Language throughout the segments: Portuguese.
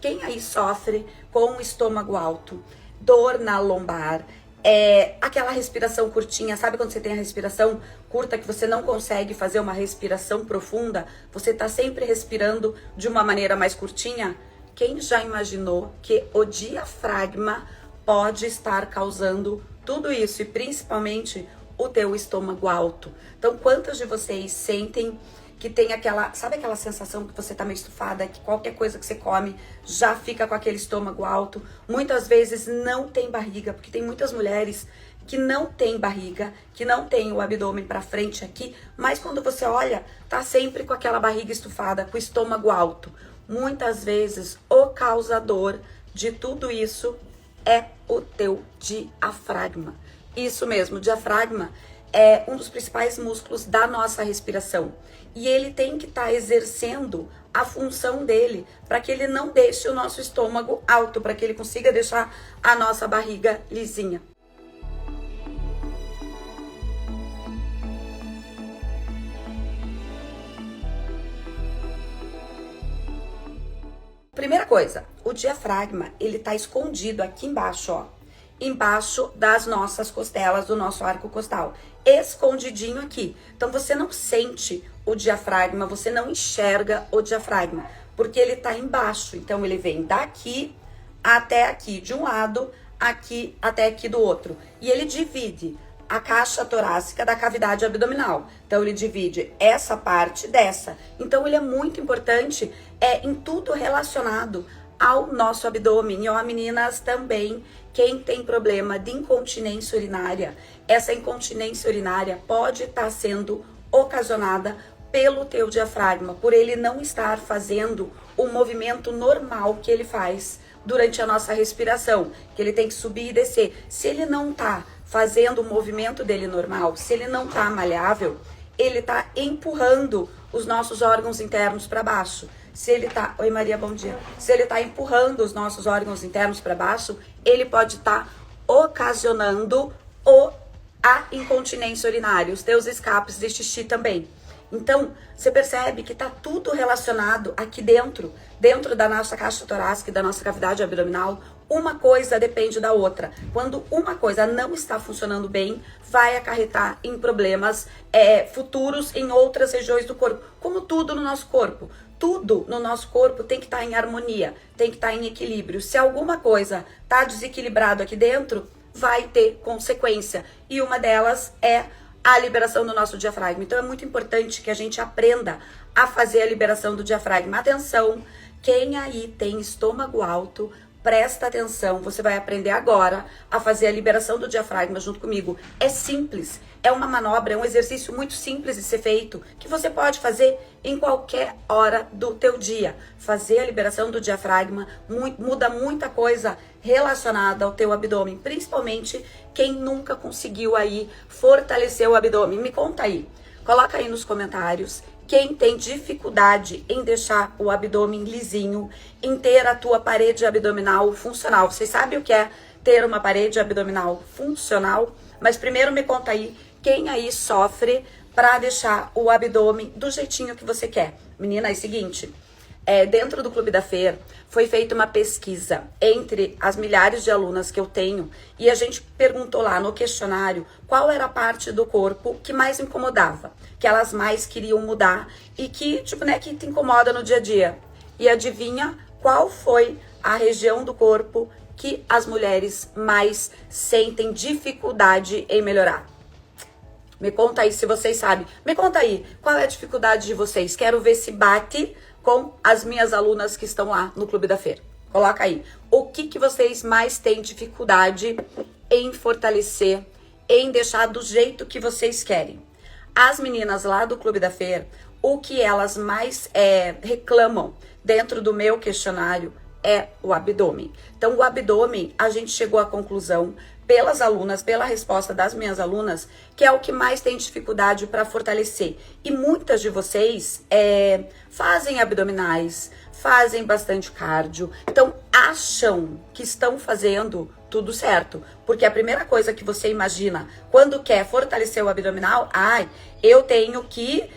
Quem aí sofre com o estômago alto, dor na lombar, aquela respiração curtinha, sabe quando você tem a respiração curta que você não consegue fazer uma respiração profunda? Você tá sempre respirando de uma maneira mais curtinha? Quem já imaginou que o diafragma pode estar causando tudo isso e principalmente o teu estômago alto? Então, quantas de vocês sentem que tem aquela, sabe aquela sensação que você tá meio estufada, que qualquer coisa que você come já fica com aquele estômago alto? Muitas vezes não tem barriga, porque tem muitas mulheres que não tem barriga, que não tem o abdômen pra frente aqui, mas quando você olha, tá sempre com aquela barriga estufada, com o estômago alto. Muitas vezes o causador de tudo isso é o teu diafragma. Isso mesmo, o diafragma é um dos principais músculos da nossa respiração. E ele tem que estar exercendo a função dele para que ele não deixe o nosso estômago alto, para que ele consiga deixar a nossa barriga lisinha. Primeira coisa, o diafragma, ele tá escondido aqui embaixo, ó. Embaixo das nossas costelas, do nosso arco costal. Escondidinho aqui. Então, você não sente o diafragma, você não enxerga o diafragma, porque ele tá embaixo. Então, ele vem daqui até aqui de um lado, aqui até aqui do outro. E ele divide a caixa torácica da cavidade abdominal. Então, ele divide essa parte dessa. Então, ele é muito importante em tudo relacionado ao nosso abdômen. E ó, meninas, também, quem tem problema de incontinência urinária, essa incontinência urinária pode estar sendo ocasionada pelo teu diafragma, por ele não estar fazendo o movimento normal que ele faz durante a nossa respiração, que ele tem que subir e descer. Se ele não tá fazendo o movimento dele normal, se ele não tá malhável, ele tá empurrando os nossos órgãos internos para baixo. Se ele tá, oi Maria, bom dia. Se ele tá empurrando os nossos órgãos internos para baixo, ele pode estar ocasionando a incontinência urinária, os teus escapes de xixi também. Então, você percebe que tá tudo relacionado aqui dentro da nossa caixa torácica e da nossa cavidade abdominal. Uma coisa depende da outra. Quando uma coisa não está funcionando bem, vai acarretar em problemas futuros em outras regiões do corpo, como tudo no nosso corpo. Tudo no nosso corpo tem que estar em harmonia, tem que estar em equilíbrio. Se alguma coisa tá desequilibrado aqui dentro, vai ter consequência. E uma delas é a liberação do nosso diafragma. Então é muito importante que a gente aprenda a fazer a liberação do diafragma. Atenção, quem aí tem estômago alto, presta atenção, você vai aprender agora a fazer a liberação do diafragma junto comigo. É simples, é uma manobra, é um exercício muito simples de ser feito, que você pode fazer em qualquer hora do teu dia. Fazer a liberação do diafragma muda muita coisa relacionada ao teu abdômen, principalmente quem nunca conseguiu aí fortalecer o abdômen. Me conta aí, coloca aí nos comentários quem tem dificuldade em deixar o abdômen lisinho, em ter a tua parede abdominal funcional. Vocês sabem o que é ter uma parede abdominal funcional? Mas primeiro me conta aí quem aí sofre para deixar o abdômen do jeitinho que você quer. Menina, é o seguinte, dentro do Clube da Fer foi feita uma pesquisa entre as milhares de alunas que eu tenho e a gente perguntou lá no questionário qual era a parte do corpo que mais incomodava, que elas mais queriam mudar e que, que te incomoda no dia a dia. E adivinha qual foi a região do corpo que as mulheres mais sentem dificuldade em melhorar? Me conta aí se vocês sabem. Me conta aí, qual é a dificuldade de vocês? Quero ver se bate com as minhas alunas que estão lá no Clube da Fer. Coloca aí. O que vocês mais têm dificuldade em fortalecer, em deixar do jeito que vocês querem? As meninas lá do Clube da Fer, o que elas mais reclamam dentro do meu questionário é o abdômen. Então, o abdômen, a gente chegou à conclusão pelas alunas, pela resposta das minhas alunas, que é o que mais tem dificuldade para fortalecer. E muitas de vocês fazem abdominais, fazem bastante cardio, então acham que estão fazendo tudo certo. Porque a primeira coisa que você imagina quando quer fortalecer o abdominal, eu tenho que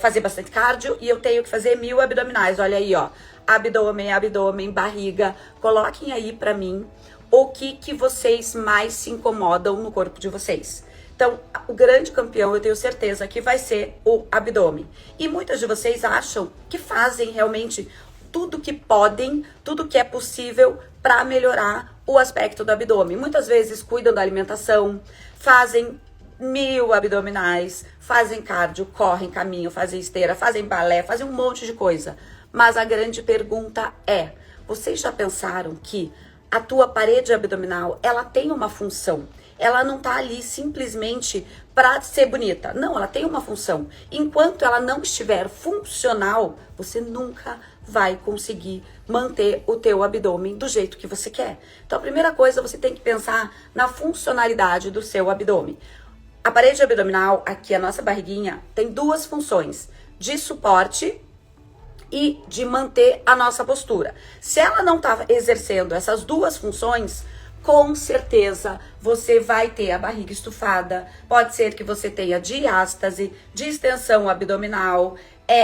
fazer bastante cardio e eu tenho que fazer 1000 abdominais. Olha aí, ó. abdômen, abdômen, barriga. Coloquem aí pra mim o que vocês mais se incomodam no corpo de vocês. Então, o grande campeão, eu tenho certeza que vai ser o abdômen. E muitas de vocês acham que fazem realmente tudo que podem, tudo que é possível para melhorar o aspecto do abdômen. Muitas vezes cuidam da alimentação, fazem 1000 abdominais, fazem cardio, correm, caminham, fazem esteira, fazem balé, fazem um monte de coisa. Mas a grande pergunta é, vocês já pensaram que a tua parede abdominal, ela tem uma função? Ela não tá ali simplesmente para ser bonita. Não, ela tem uma função. Enquanto ela não estiver funcional, você nunca vai conseguir manter o teu abdômen do jeito que você quer. Então, a primeira coisa, você tem que pensar na funcionalidade do seu abdômen. A parede abdominal, aqui a nossa barriguinha, tem duas funções: de suporte e de manter a nossa postura. Se ela não está exercendo essas duas funções, com certeza você vai ter a barriga estufada, pode ser que você tenha diástase, distensão abdominal,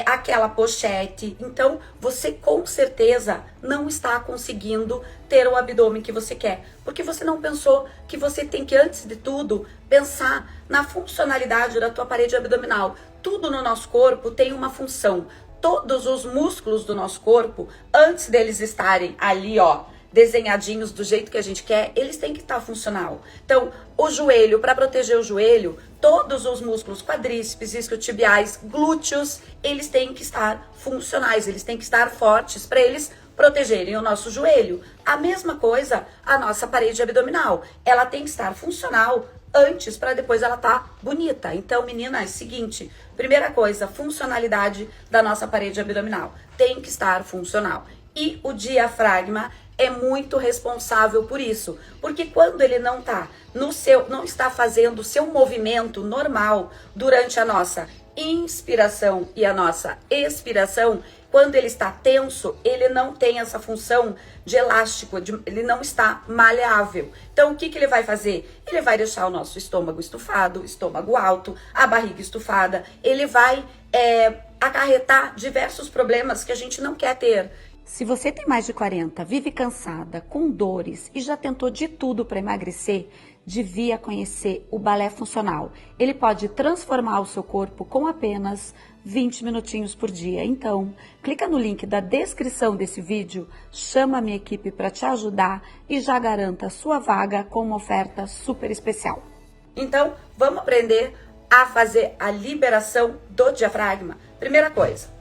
aquela pochete. Então, você com certeza não está conseguindo ter o abdômen que você quer, porque você não pensou que você tem que, antes de tudo, pensar na funcionalidade da tua parede abdominal. Tudo no nosso corpo tem uma função. Todos os músculos do nosso corpo, antes deles estarem ali, ó, desenhadinhos do jeito que a gente quer, eles têm que estar funcional. Então, o joelho, para proteger o joelho, todos os músculos, quadríceps, isquiotibiais, glúteos, eles têm que estar funcionais, eles têm que estar fortes para eles protegerem o nosso joelho. A mesma coisa, a nossa parede abdominal, ela tem que estar funcional antes para depois ela tá bonita. Então, meninas, seguinte, primeira coisa, funcionalidade da nossa parede abdominal tem que estar funcional. E o diafragma é muito responsável por isso, porque quando ele não tá não está fazendo o seu movimento normal durante a nossa inspiração e a nossa expiração, quando ele está tenso, ele não tem essa função de elástico, ele não está maleável. Então, o que ele vai fazer? Ele vai deixar o nosso estômago estufado, estômago alto, a barriga estufada. Ele vai acarretar diversos problemas que a gente não quer ter. Se você tem mais de 40, vive cansada, com dores e já tentou de tudo para emagrecer, devia conhecer o balé funcional. Ele pode transformar o seu corpo com apenas 20 minutinhos por dia. Então, clica no link da descrição desse vídeo, chama a minha equipe para te ajudar e já garanta a sua vaga com uma oferta super especial. Então, vamos aprender a fazer a liberação do diafragma. Primeira coisa,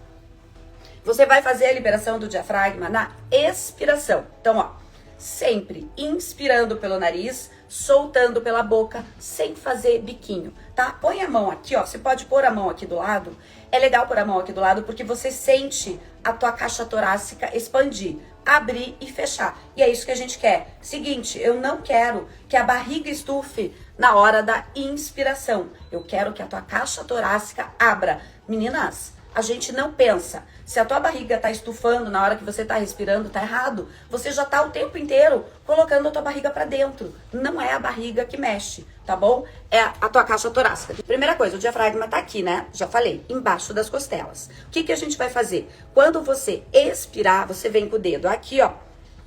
você vai fazer a liberação do diafragma na expiração. Então, ó, sempre inspirando pelo nariz, soltando pela boca, sem fazer biquinho, tá? Põe a mão aqui, ó, você pode pôr a mão aqui do lado. É legal pôr a mão aqui do lado porque você sente a tua caixa torácica expandir, abrir e fechar. E é isso que a gente quer. Seguinte, eu não quero que a barriga estufe na hora da inspiração. Eu quero que a tua caixa torácica abra. Meninas, a gente não pensa. Se a tua barriga tá estufando na hora que você tá respirando, tá errado. Você já tá o tempo inteiro colocando a tua barriga pra dentro. Não é a barriga que mexe, tá bom? É a tua caixa torácica. Primeira coisa, o diafragma tá aqui, né? Já falei, embaixo das costelas. O que a gente vai fazer? Quando você expirar, você vem com o dedo aqui, ó,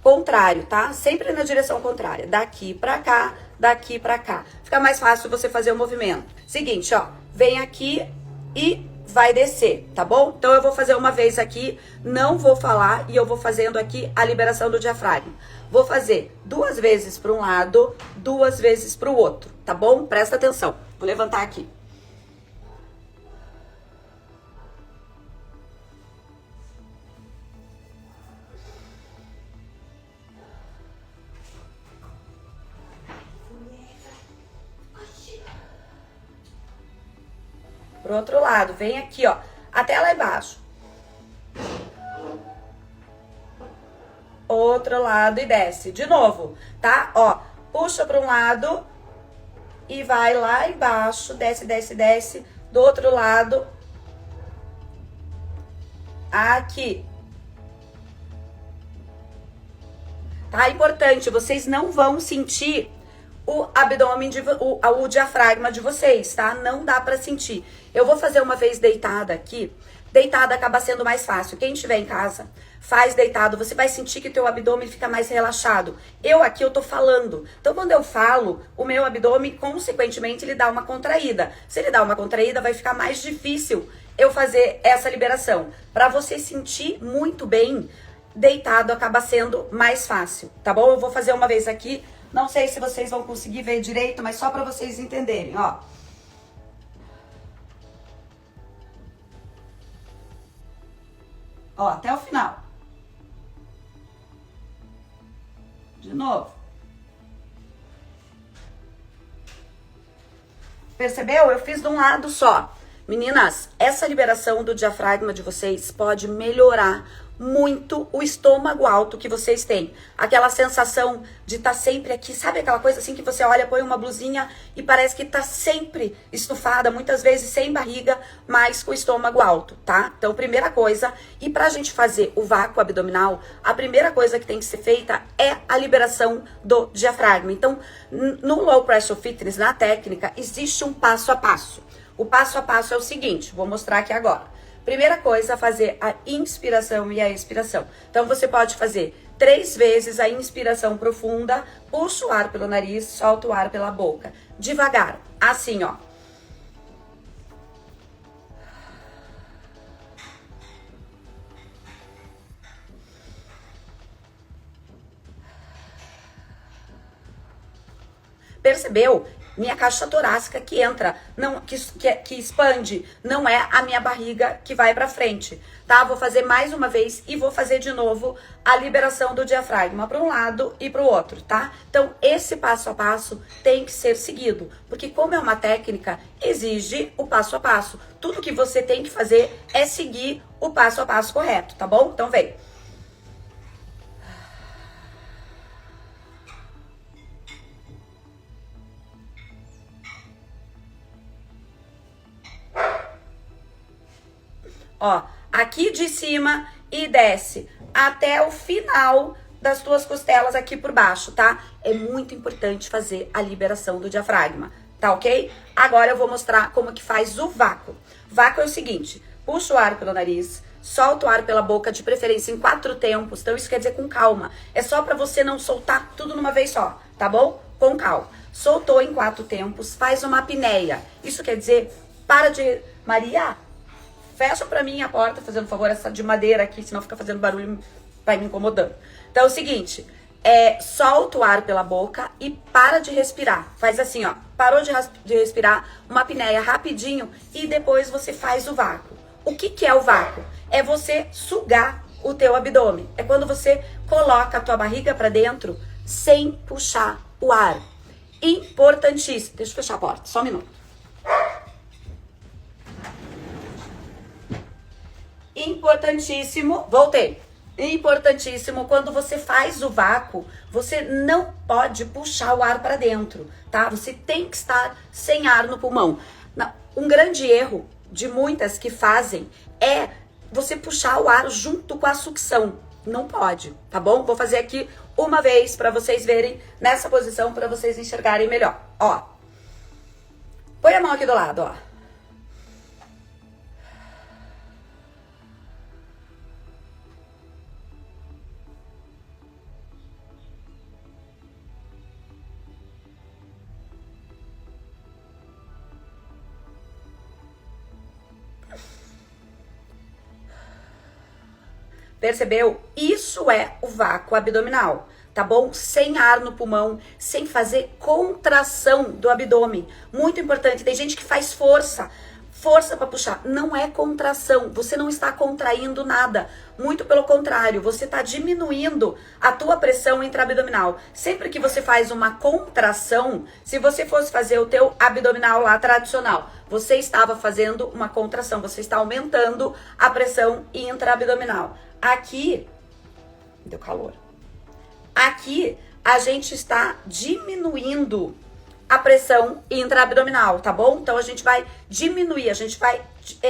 contrário, tá? Sempre na direção contrária. Daqui pra cá, daqui pra cá. Fica mais fácil você fazer o movimento. Seguinte, ó, vem aqui e vai descer, tá bom? Então eu vou fazer uma vez aqui, não vou falar e eu vou fazendo aqui a liberação do diafragma. Vou fazer 2 vezes para um lado, 2 vezes para o outro, tá bom? Presta atenção. Vou levantar aqui. Pro outro lado, vem aqui, ó, até lá embaixo. Outro lado e desce. De novo, tá? Ó, puxa para um lado e vai lá embaixo, desce, desce, desce. Do outro lado, aqui. Tá? Importante, vocês não vão sentir o abdômen, o diafragma de vocês, tá? Não dá pra sentir. Eu vou fazer uma vez deitada aqui, Deitado acaba sendo mais fácil. Quem estiver em casa, faz deitado, você vai sentir que teu abdômen fica mais relaxado. Eu tô falando. Então, quando eu falo, o meu abdômen, consequentemente, ele dá uma contraída. Se ele dá uma contraída, vai ficar mais difícil eu fazer essa liberação. Para você sentir muito bem, deitado acaba sendo mais fácil, tá bom? Eu vou fazer uma vez aqui. Não sei se vocês vão conseguir ver direito, mas só para vocês entenderem, ó. Ó, até o final. De novo. Percebeu? Eu fiz de um lado só. Meninas, essa liberação do diafragma de vocês pode melhorar muito o estômago alto que vocês têm. Aquela sensação de estar sempre aqui, sabe aquela coisa assim que você olha, põe uma blusinha e parece que tá sempre estufada, muitas vezes sem barriga, mas com o estômago alto, tá? Então, primeira coisa, e pra gente fazer o vácuo abdominal, a primeira coisa que tem que ser feita é a liberação do diafragma. Então, no Low Pressure Fitness, na técnica, existe um passo a passo. O passo a passo é o seguinte, vou mostrar aqui agora. Primeira coisa, fazer a inspiração e a expiração. Então, você pode fazer 3 vezes a inspiração profunda, puxa o ar pelo nariz, solta o ar pela boca. Devagar, assim, ó. Percebeu? Minha caixa torácica que entra, não, que expande, não é a minha barriga que vai pra frente, tá? Vou fazer mais uma vez e vou fazer de novo a liberação do diafragma para um lado e para o outro, tá? Então, esse passo a passo tem que ser seguido, porque como é uma técnica, exige o passo a passo. Tudo que você tem que fazer é seguir o passo a passo correto, tá bom? Então, vem. Ó, aqui de cima e desce até o final das tuas costelas aqui por baixo, tá? É muito importante fazer a liberação do diafragma, tá ok? Agora eu vou mostrar como que faz o vácuo. Vácuo é o seguinte, puxa o ar pelo nariz, solta o ar pela boca, de preferência em 4 tempos, então isso quer dizer com calma. É só pra você não soltar tudo numa vez só, tá bom? Com calma. Soltou em 4 tempos, faz uma apneia. Isso quer dizer, para de... Maria... Fecha pra mim a porta, fazendo favor, essa de madeira aqui, senão fica fazendo barulho, vai me incomodando. Então é o seguinte, solta o ar pela boca e para de respirar. Faz assim, ó, parou de respirar, uma apneia rapidinho e depois você faz o vácuo. O que é o vácuo? É você sugar o teu abdômen. É quando você coloca a tua barriga pra dentro sem puxar o ar. Importantíssimo. Deixa eu fechar a porta, só um minuto. Importantíssimo, voltei. Importantíssimo, quando você faz o vácuo, você não pode puxar o ar para dentro, tá? Você tem que estar sem ar no pulmão. Um grande erro de muitas que fazem é você puxar o ar junto com a sucção. Não pode, tá bom? Vou fazer aqui uma vez para vocês verem nessa posição, para vocês enxergarem melhor. Ó, põe a mão aqui do lado, ó. Percebeu? Isso é o vácuo abdominal, tá bom? Sem ar no pulmão, sem fazer contração do abdômen. Muito importante, tem gente que faz força para puxar. Não é contração, você não está contraindo nada. Muito pelo contrário, você está diminuindo a tua pressão intraabdominal. Sempre que você faz uma contração, se você fosse fazer o teu abdominal lá tradicional, você estava fazendo uma contração, você está aumentando a pressão intraabdominal. Aqui, deu calor. Aqui, a gente está diminuindo a pressão intraabdominal, tá bom? Então, a gente vai diminuir, a gente vai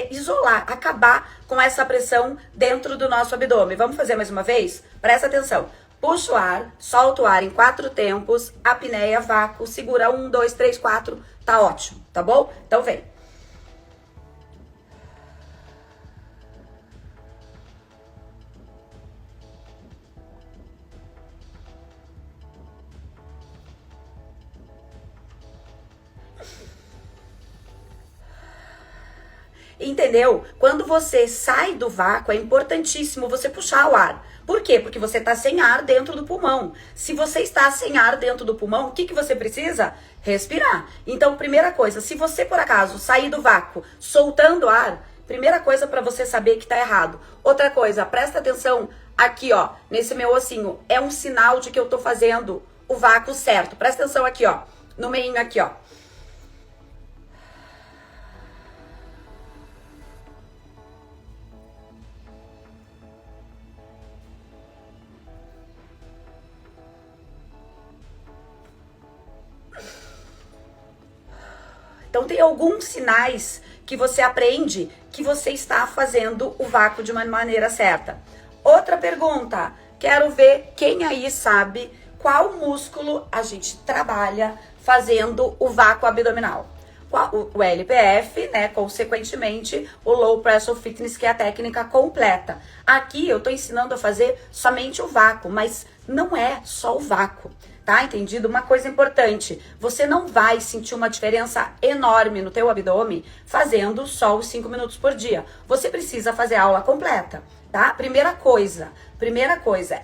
isolar, acabar com essa pressão dentro do nosso abdômen. Vamos fazer mais uma vez? Presta atenção. Puxa o ar, solta o ar em 4 tempos, apneia, vácuo, segura 1, 2, 3, 4, tá ótimo, tá bom? Então, vem. Entendeu? Quando você sai do vácuo, é importantíssimo você puxar o ar. Por quê? Porque você está sem ar dentro do pulmão. Se você está sem ar dentro do pulmão, o que você precisa? Respirar. Então, primeira coisa, se você por acaso sair do vácuo soltando ar, primeira coisa para você saber que tá errado. Outra coisa, presta atenção aqui, ó, nesse meu ossinho. É um sinal de que eu tô fazendo o vácuo certo. Presta atenção aqui, ó, no meinho aqui, ó. Então tem alguns sinais que você aprende que você está fazendo o vácuo de uma maneira certa. Outra pergunta, quero ver quem aí sabe qual músculo a gente trabalha fazendo o vácuo abdominal. O LPF, né, consequentemente, o Low Pressure Fitness, que é a técnica completa. Aqui eu tô ensinando a fazer somente o vácuo, mas não é só o vácuo. Tá entendido? Uma coisa importante, você não vai sentir uma diferença enorme no teu abdômen fazendo só os 5 minutos por dia. Você precisa fazer a aula completa, tá? Primeira coisa,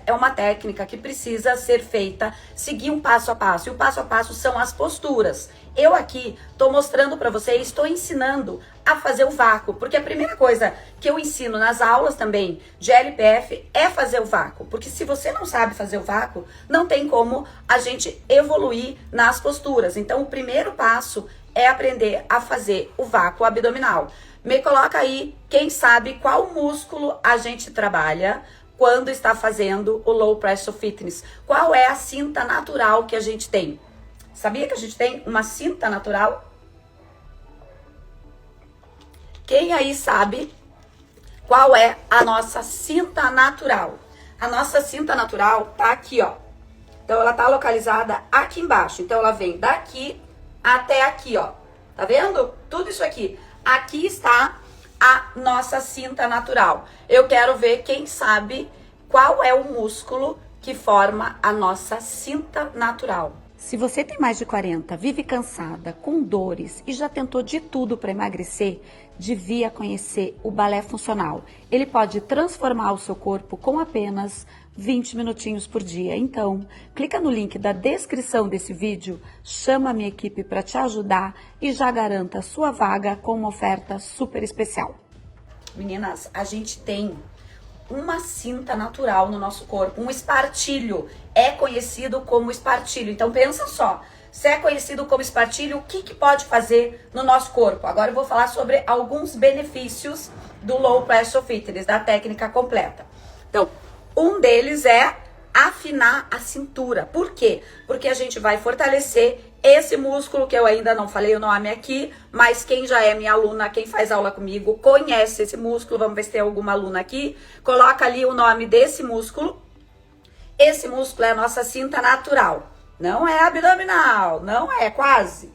é uma técnica que precisa ser feita, seguir um passo a passo. E o passo a passo são as posturas. Eu aqui tô mostrando para vocês, estou ensinando a fazer o vácuo, porque a primeira coisa que eu ensino nas aulas também de LPF é fazer o vácuo, porque se você não sabe fazer o vácuo, não tem como a gente evoluir nas posturas. Então, o primeiro passo é aprender a fazer o vácuo abdominal. Me coloca aí, quem sabe qual músculo a gente trabalha quando está fazendo o Low Pressure Fitness. Qual é a cinta natural que a gente tem? Sabia que a gente tem uma cinta natural? Quem aí sabe qual é a nossa cinta natural? A nossa cinta natural tá aqui, ó. Então, ela tá localizada aqui embaixo. Então, ela vem daqui até aqui, ó. Tá vendo? Tudo isso aqui. Aqui está a nossa cinta natural. Eu quero ver quem sabe qual é o músculo que forma a nossa cinta natural. Se você tem mais de 40, vive cansada, com dores e já tentou de tudo para emagrecer, devia conhecer o balé funcional. Ele pode transformar o seu corpo com apenas 20 minutinhos por dia. Então, clica no link da descrição desse vídeo, chama a minha equipe para te ajudar e já garanta a sua vaga com uma oferta super especial. Meninas, a gente tem uma cinta natural no nosso corpo, um espartilho, é conhecido como espartilho. Então pensa só, se é conhecido como espartilho, o que pode fazer no nosso corpo? Agora eu vou falar sobre alguns benefícios do Low Pressure Fitness, da técnica completa. Então, um deles é afinar a cintura. Por quê? Porque a gente vai fortalecer esse músculo que eu ainda não falei o nome aqui, mas quem já é minha aluna, quem faz aula comigo, conhece esse músculo. Vamos ver se tem alguma aluna aqui. Coloca ali o nome desse músculo. Esse músculo é a nossa cinta natural. Não é abdominal, não é, quase.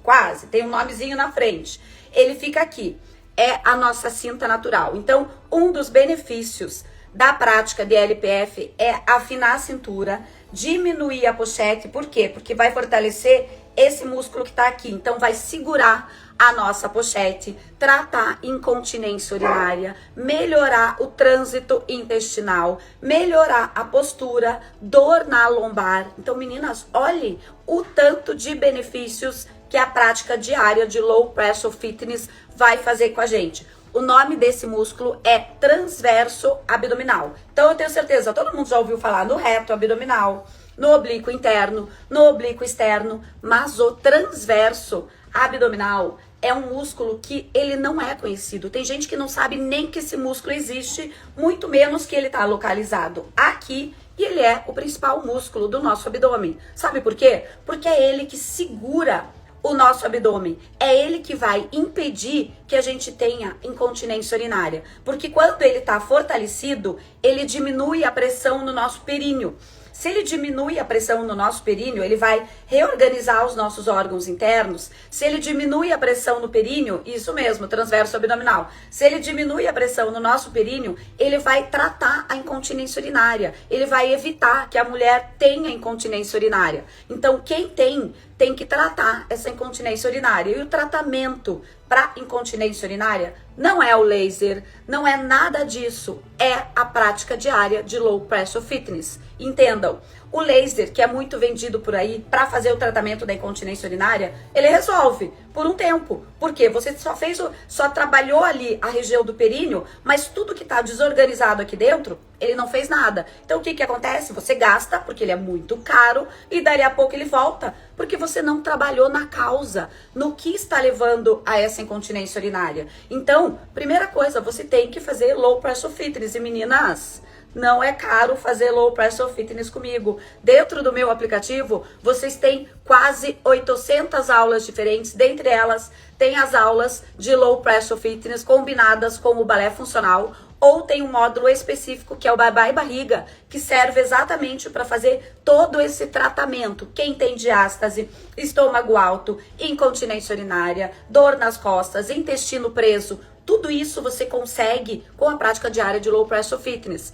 Tem um nomezinho na frente. Ele fica aqui. É a nossa cinta natural. Então, um dos benefícios da prática de LPF é afinar a cintura, diminuir a pochete. Por quê? Porque vai fortalecer esse músculo que tá aqui. Então, vai segurar a nossa pochete, tratar incontinência urinária, melhorar o trânsito intestinal, melhorar a postura, dor na lombar. Então, meninas, olhe o tanto de benefícios que a prática diária de Low Pressure Fitness vai fazer com a gente. O nome desse músculo é transverso abdominal. Então, eu tenho certeza, todo mundo já ouviu falar no reto abdominal, no oblíquo interno, no oblíquo externo, mas o transverso abdominal é um músculo que ele não é conhecido. Tem gente que não sabe nem que esse músculo existe, muito menos que ele está localizado aqui, e ele é o principal músculo do nosso abdômen. Sabe por quê? Porque é ele que segura o nosso abdômen. É ele que vai impedir que a gente tenha incontinência urinária. Porque quando ele está fortalecido, ele diminui a pressão no nosso períneo. Se ele diminui a pressão no nosso períneo, ele vai reorganizar os nossos órgãos internos. Se ele diminui a pressão no períneo, isso mesmo, transverso abdominal. Se ele diminui a pressão no nosso períneo, ele vai tratar a incontinência urinária. Ele vai evitar que a mulher tenha incontinência urinária. Então, quem tem que tratar essa incontinência urinária. E o tratamento para incontinência urinária não é o laser, não é nada disso. É a prática diária de Low Pressure Fitness. Entendam, o laser, que é muito vendido por aí para fazer o tratamento da incontinência urinária, ele resolve por um tempo. Por quê? Você só trabalhou ali a região do períneo, mas tudo que está desorganizado aqui dentro, ele não fez nada. Então o que acontece? Você gasta, porque ele é muito caro, e dali a pouco ele volta, porque você não trabalhou na causa, no que está levando a essa incontinência urinária. Então, primeira coisa, você tem que fazer Low Pressure Fitness. E meninas, não é caro fazer Low Pressure Fitness comigo. Dentro do meu aplicativo, vocês têm quase 800 aulas diferentes. Dentre elas, tem as aulas de Low Pressure Fitness combinadas com o balé funcional, ou tem um módulo específico que é o Bye Bye Barriga, que serve exatamente para fazer todo esse tratamento. Quem tem diástase, estômago alto, incontinência urinária, dor nas costas, intestino preso, tudo isso você consegue com a prática diária de Low Pressure Fitness.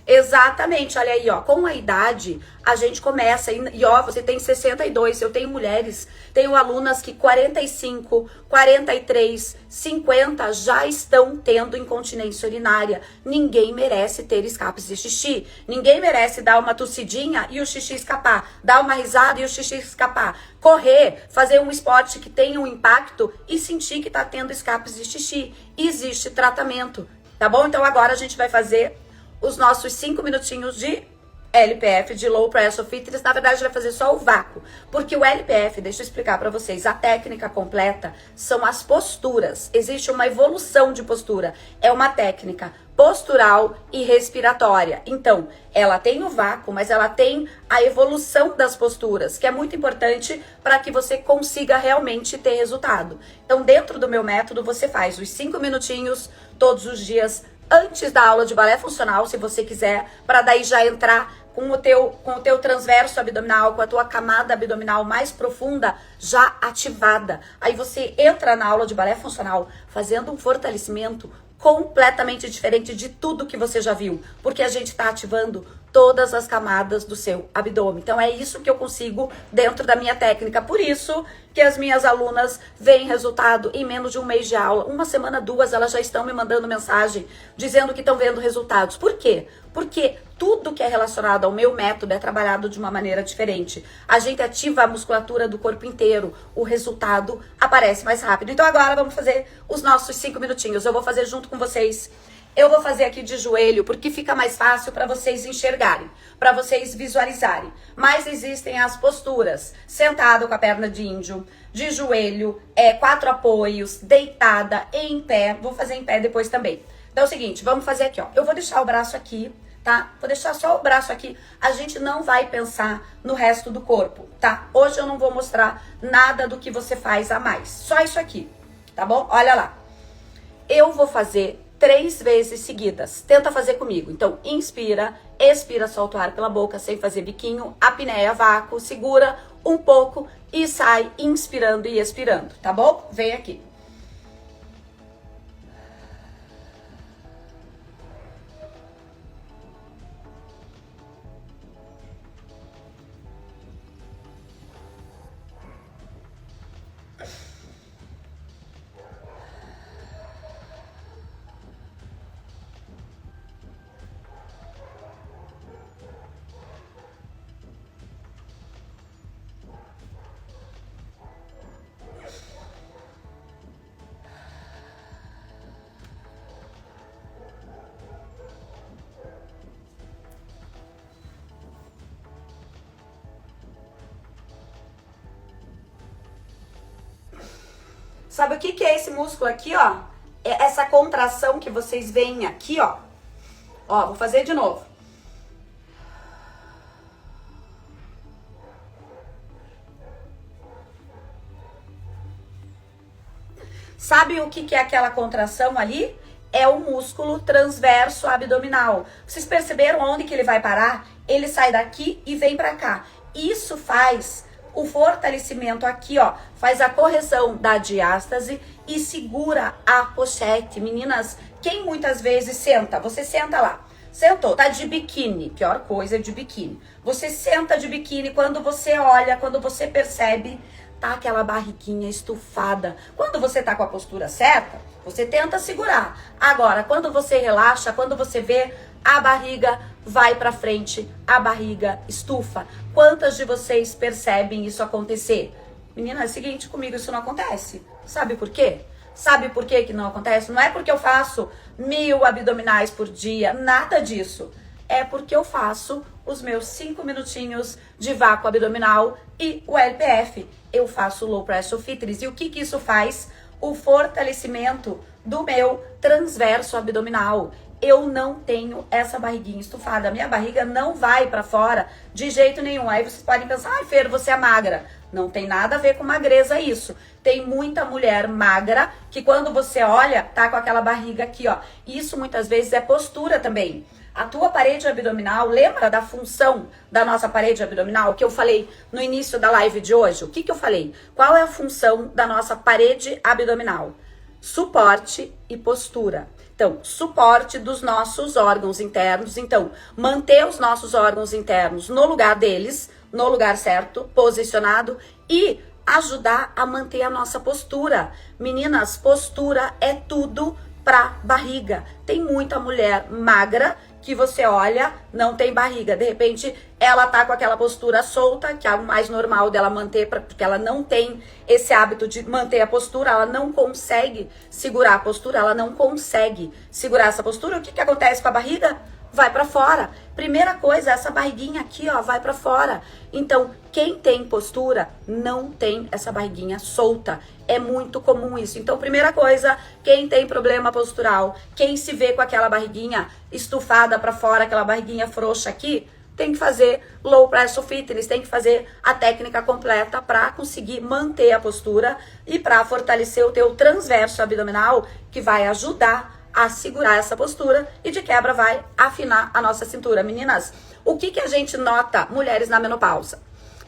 Exatamente, olha aí, ó, com a idade a gente começa, e ó, você tem 62, eu tenho mulheres, tenho alunas que 45, 43, 50 já estão tendo incontinência urinária. Ninguém merece ter escapes de xixi, ninguém merece dar uma tossidinha e o xixi escapar, dar uma risada e o xixi escapar, correr, fazer um esporte que tenha um impacto e sentir que tá tendo escapes de xixi. Existe tratamento, tá bom? Então agora a gente vai fazer os nossos 5 minutinhos de LPF, de Low Pressure Fitness. Na verdade, vai fazer só o vácuo, porque o LPF, deixa eu explicar pra vocês, a técnica completa são as posturas. Existe uma evolução de postura, é uma técnica postural e respiratória. Então, ela tem o vácuo, mas ela tem a evolução das posturas, que é muito importante para que você consiga realmente ter resultado. Então, dentro do meu método, você faz os 5 minutinhos todos os dias, antes da aula de balé funcional, se você quiser, para daí já entrar com o teu transverso abdominal, com a tua camada abdominal mais profunda já ativada. Aí você entra na aula de balé funcional fazendo um fortalecimento completamente diferente de tudo que você já viu, porque a gente está ativando todas as camadas do seu abdômen. Então é isso que eu consigo dentro da minha técnica. Por isso que as minhas alunas veem resultado em menos de um mês de aula. Uma semana, 2, elas já estão me mandando mensagem dizendo que estão vendo resultados. Por quê? Porque tudo que é relacionado ao meu método é trabalhado de uma maneira diferente. A gente ativa a musculatura do corpo inteiro, o resultado aparece mais rápido. Então agora vamos fazer os nossos 5 minutinhos. Eu vou fazer junto com vocês. Eu vou fazer aqui de joelho, porque fica mais fácil para vocês enxergarem, para vocês visualizarem. Mas existem as posturas. Sentado com a perna de índio, de joelho, 4 apoios, deitada, em pé. Vou fazer em pé depois também. Então é o seguinte, vamos fazer aqui, ó. Eu vou deixar o braço aqui, tá? Vou deixar só o braço aqui. A gente não vai pensar no resto do corpo, tá? Hoje eu não vou mostrar nada do que você faz a mais. Só isso aqui, tá bom? Olha lá. Eu vou fazer 3 vezes seguidas. Tenta fazer comigo. Então, inspira, expira, solta o ar pela boca sem fazer biquinho, apneia, vácuo, segura um pouco e sai inspirando e expirando, tá bom? Vem aqui. Sabe o que é esse músculo aqui, ó? É essa contração que vocês veem aqui, ó. Ó, vou fazer de novo. Sabe o que é aquela contração ali? É o músculo transverso abdominal. Vocês perceberam onde que ele vai parar? Ele sai daqui e vem pra cá. Isso faz o fortalecimento aqui, ó, faz a correção da diástase e segura a pochete. Meninas, quem muitas vezes senta, você senta lá, sentou, tá de biquíni, pior coisa é de biquíni. Você senta de biquíni, quando você olha, quando você percebe, tá aquela barriguinha estufada. Quando você tá com a postura certa, você tenta segurar. Agora, quando você relaxa, quando você vê, a barriga vai pra frente, a barriga estufa. Quantas de vocês percebem isso acontecer? Menina, é o seguinte, comigo isso não acontece. Sabe por quê? Sabe por que não acontece? Não é porque eu faço 1000 abdominais por dia, nada disso. É porque eu faço os meus 5 minutinhos de vácuo abdominal e o LPF. Eu faço Low Pressure Fitness. E o que isso faz? O fortalecimento do meu transverso abdominal. Eu não tenho essa barriguinha estufada. A minha barriga não vai pra fora de jeito nenhum. Aí vocês podem pensar, ai, Fer, você é magra. Não tem nada a ver com magreza isso. Tem muita mulher magra que quando você olha, tá com aquela barriga aqui, ó. Isso muitas vezes é postura também. A tua parede abdominal, lembra da função da nossa parede abdominal que eu falei no início da live de hoje? O que eu falei? Qual é a função da nossa parede abdominal? Suporte e postura. Então, suporte dos nossos órgãos internos. Então, manter os nossos órgãos internos no lugar deles, no lugar certo, posicionado e ajudar a manter a nossa postura. Meninas, postura é tudo pra barriga. Tem muita mulher magra que você olha, não tem barriga. De repente, ela tá com aquela postura solta, que é o mais normal dela manter, porque ela não tem esse hábito de manter a postura, ela não consegue segurar a postura, ela não consegue segurar essa postura. O que acontece com a barriga? Vai pra fora. Primeira coisa, essa barriguinha aqui, ó, vai pra fora. Então, quem tem postura não tem essa barriguinha solta. É muito comum isso. Então, primeira coisa, quem tem problema postural, quem se vê com aquela barriguinha estufada pra fora, aquela barriguinha frouxa aqui, tem que fazer Low Pressure Fitness, tem que fazer a técnica completa para conseguir manter a postura e para fortalecer o teu transverso abdominal, que vai ajudar a segurar essa postura e de quebra vai afinar a nossa cintura. Meninas, o que a gente nota, mulheres na menopausa?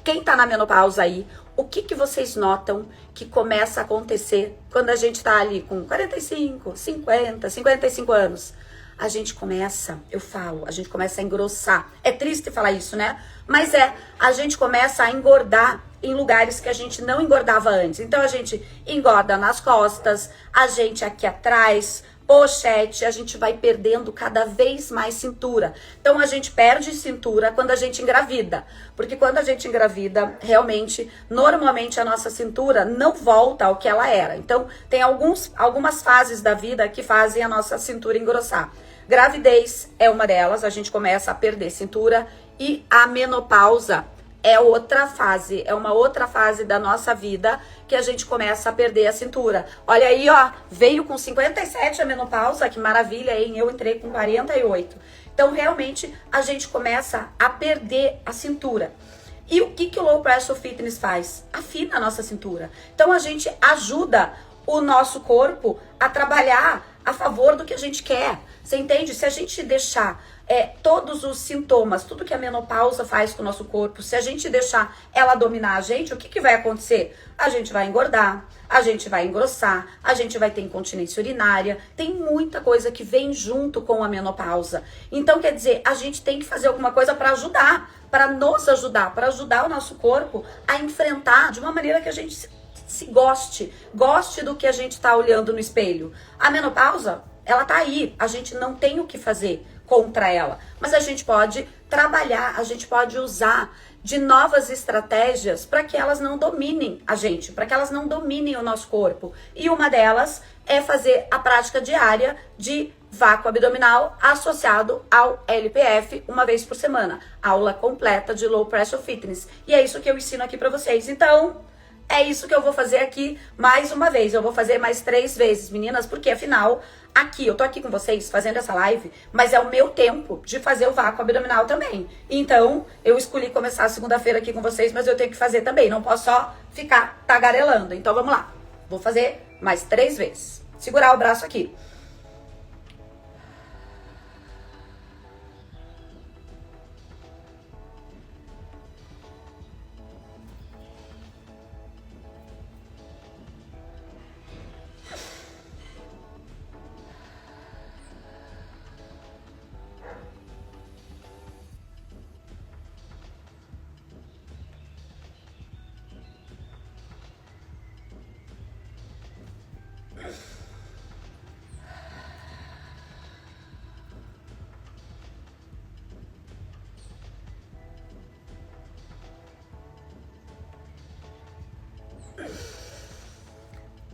Quem tá na menopausa aí, o que vocês notam que começa a acontecer quando a gente tá ali com 45, 50, 55 anos? A gente começa, eu falo, a gente começa a engrossar. É triste falar isso, né? Mas a gente começa a engordar em lugares que a gente não engordava antes. Então a gente engorda nas costas, a gente aqui atrás, pochete, a gente vai perdendo cada vez mais cintura. Então a gente perde cintura quando a gente engravida, porque quando a gente engravida, realmente, normalmente a nossa cintura não volta ao que ela era. Então tem algumas fases da vida que fazem a nossa cintura engrossar. Gravidez é uma delas, a gente começa a perder cintura, e a menopausa é outra fase, é uma outra fase da nossa vida que a gente começa a perder a cintura. Olha aí, ó, veio com 57 a menopausa, que maravilha, hein? Eu entrei com 48. Então, realmente, a gente começa a perder a cintura. E o que o Low Pressure Fitness faz? Afina a nossa cintura. Então, a gente ajuda o nosso corpo a trabalhar a favor do que a gente quer. Você entende? Se a gente deixar todos os sintomas, tudo que a menopausa faz com o nosso corpo, se a gente deixar ela dominar a gente, o que vai acontecer? A gente vai engordar, a gente vai engrossar, a gente vai ter incontinência urinária, tem muita coisa que vem junto com a menopausa. Então, quer dizer, a gente tem que fazer alguma coisa para ajudar, para nos ajudar, para ajudar o nosso corpo a enfrentar de uma maneira que a gente se goste do que a gente tá olhando no espelho. A menopausa, ela tá aí, a gente não tem o que fazer contra ela, mas a gente pode trabalhar, a gente pode usar de novas estratégias para que elas não dominem a gente, para que elas não dominem o nosso corpo. E uma delas é fazer a prática diária de vácuo abdominal associado ao LPF uma vez por semana. Aula completa de Low Pressure Fitness. E é isso que eu ensino aqui para vocês. Então, é isso que eu vou fazer aqui mais uma vez. Eu vou fazer mais 3 vezes, meninas, porque afinal, aqui, eu tô aqui com vocês fazendo essa live, mas é o meu tempo de fazer o vácuo abdominal também. Então, eu escolhi começar segunda-feira aqui com vocês, mas eu tenho que fazer também. Não posso só ficar tagarelando. Então, vamos lá. Vou fazer mais 3 vezes. Segurar o braço aqui.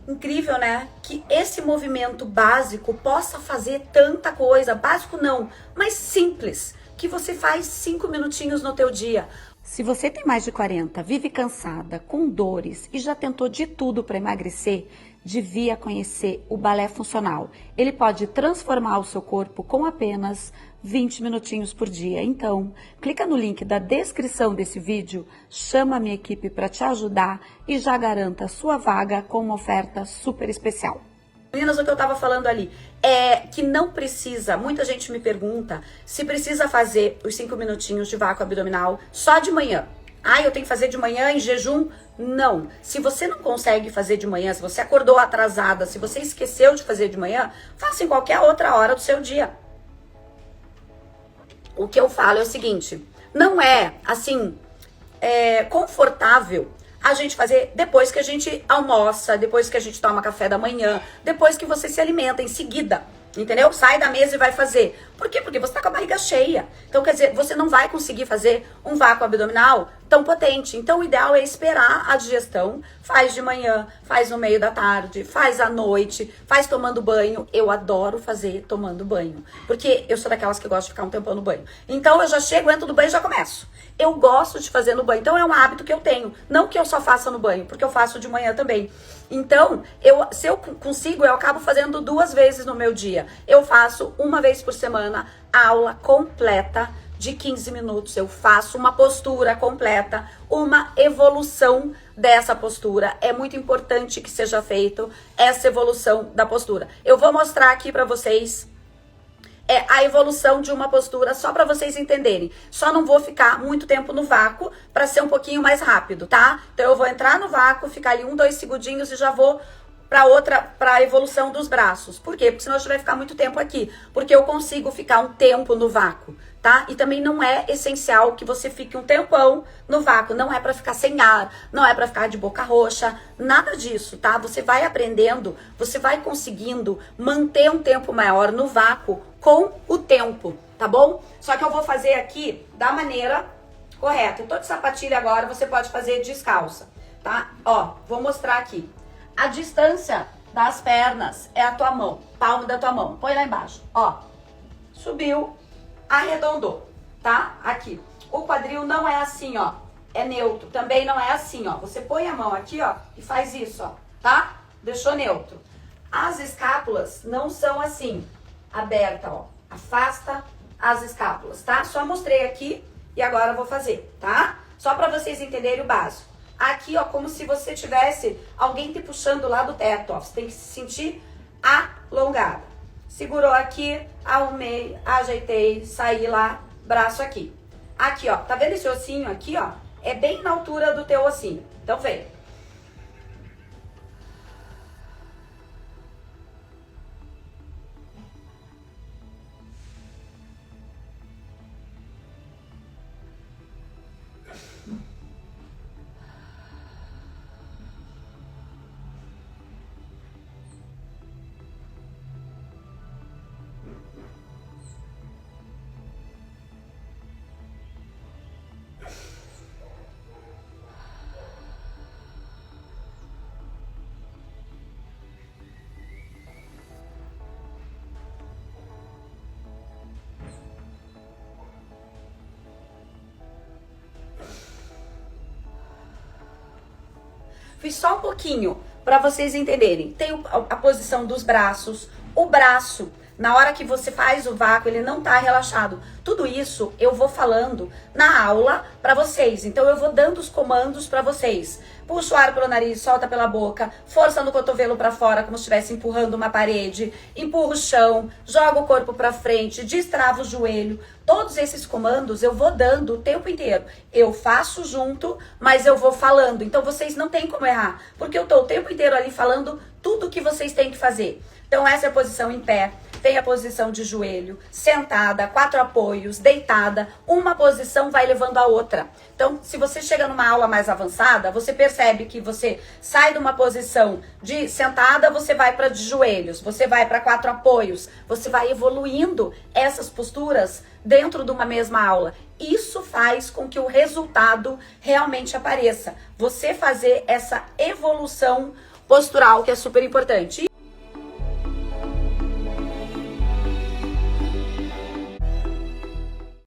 Incrível, né? Que esse movimento básico possa fazer tanta coisa. Básico não, mas simples. Que você faz 5 minutinhos no teu dia. Se você tem mais de 40, vive cansada, com dores e já tentou de tudo para emagrecer, devia conhecer o balé funcional. Ele pode transformar o seu corpo com apenas 20 minutinhos por dia. Então, clica no link da descrição desse vídeo, chama a minha equipe para te ajudar e já garanta a sua vaga com uma oferta super especial. Meninas, o que eu tava falando ali é que não precisa, muita gente me pergunta se precisa fazer os 5 minutinhos de vácuo abdominal só de manhã. Ah, eu tenho que fazer de manhã em jejum? Não. Se você não consegue fazer de manhã, se você acordou atrasada, se você esqueceu de fazer de manhã, faça em qualquer outra hora do seu dia. O que eu falo é o seguinte, não é assim, confortável a gente fazer depois que a gente almoça, depois que a gente toma café da manhã, depois que você se alimenta, em seguida, entendeu? Sai da mesa e vai fazer. Por quê? Porque você tá com a barriga cheia. Então, quer dizer, você não vai conseguir fazer um vácuo abdominal tão potente. Então, o ideal é esperar a digestão. Faz de manhã, faz no meio da tarde, faz à noite, faz tomando banho. Eu adoro fazer tomando banho, porque eu sou daquelas que gosta de ficar um tempão no banho. Então, eu já chego, entro no banho e já começo. Eu gosto de fazer no banho, então é um hábito que eu tenho. Não que eu só faça no banho, porque eu faço de manhã também. Então, se eu consigo, eu acabo fazendo 2 vezes no meu dia. Eu faço 1 vez por semana a aula completa de 15 minutos. Eu faço uma postura completa, uma evolução dessa postura. É muito importante que seja feito essa evolução da postura. Eu vou mostrar aqui para vocês a evolução de uma postura, só para vocês entenderem. Só não vou ficar muito tempo no vácuo para ser um pouquinho mais rápido, tá? Então eu vou entrar no vácuo, ficar ali 1, 2 segundinhos e já vou para a evolução dos braços. Por quê? Porque senão a gente vai ficar muito tempo aqui. Porque eu consigo ficar um tempo no vácuo, tá? E também não é essencial que você fique um tempão no vácuo. Não é para ficar sem ar, não é para ficar de boca roxa, nada disso, tá? Você vai aprendendo, você vai conseguindo manter um tempo maior no vácuo com o tempo, tá bom? Só que eu vou fazer aqui da maneira correta. Eu tô de sapatilha agora, você pode fazer descalça, tá? Ó, vou mostrar aqui. A distância das pernas é a tua mão, palma da tua mão. Põe lá embaixo, ó. Subiu, arredondou, tá? Aqui. O quadril não é assim, ó. É neutro. Também não é assim, ó. Você põe a mão aqui, ó, e faz isso, ó, tá? Deixou neutro. As escápulas não são assim, aberta, ó. Afasta as escápulas, tá? Só mostrei aqui e agora eu vou fazer, tá? Só pra vocês entenderem o básico. Aqui, ó, como se você tivesse alguém te puxando lá do teto, ó. Você tem que se sentir alongada. Segurou aqui, arrumei, ajeitei, saí lá, braço aqui. Aqui, ó, tá vendo esse ossinho aqui, ó? É bem na altura do teu ossinho. Então, vem. Fiz só um pouquinho para vocês entenderem. Tem a posição dos braços. O braço, na hora que você faz o vácuo, ele não tá relaxado. Tudo isso eu vou falando na aula para vocês. Então eu vou dando os comandos para vocês. Puxa o ar pelo nariz, solta pela boca, força no cotovelo para fora, como se estivesse empurrando uma parede, empurra o chão, joga o corpo para frente, destrava o joelho. Todos esses comandos eu vou dando o tempo inteiro. Eu faço junto, mas eu vou falando. Então vocês não tem como errar, porque eu tô o tempo inteiro ali falando tudo o que vocês têm que fazer. Então essa é a posição em pé. Tem a posição de joelho, sentada, 4 apoios, deitada. Uma posição vai levando a outra. Então, se você chega numa aula mais avançada, você percebe que você sai de uma posição de sentada, você vai para de joelhos, você vai para 4 apoios, você vai evoluindo essas posturas dentro de uma mesma aula. Isso faz com que o resultado realmente apareça. Você fazer essa evolução postural, que é super importante.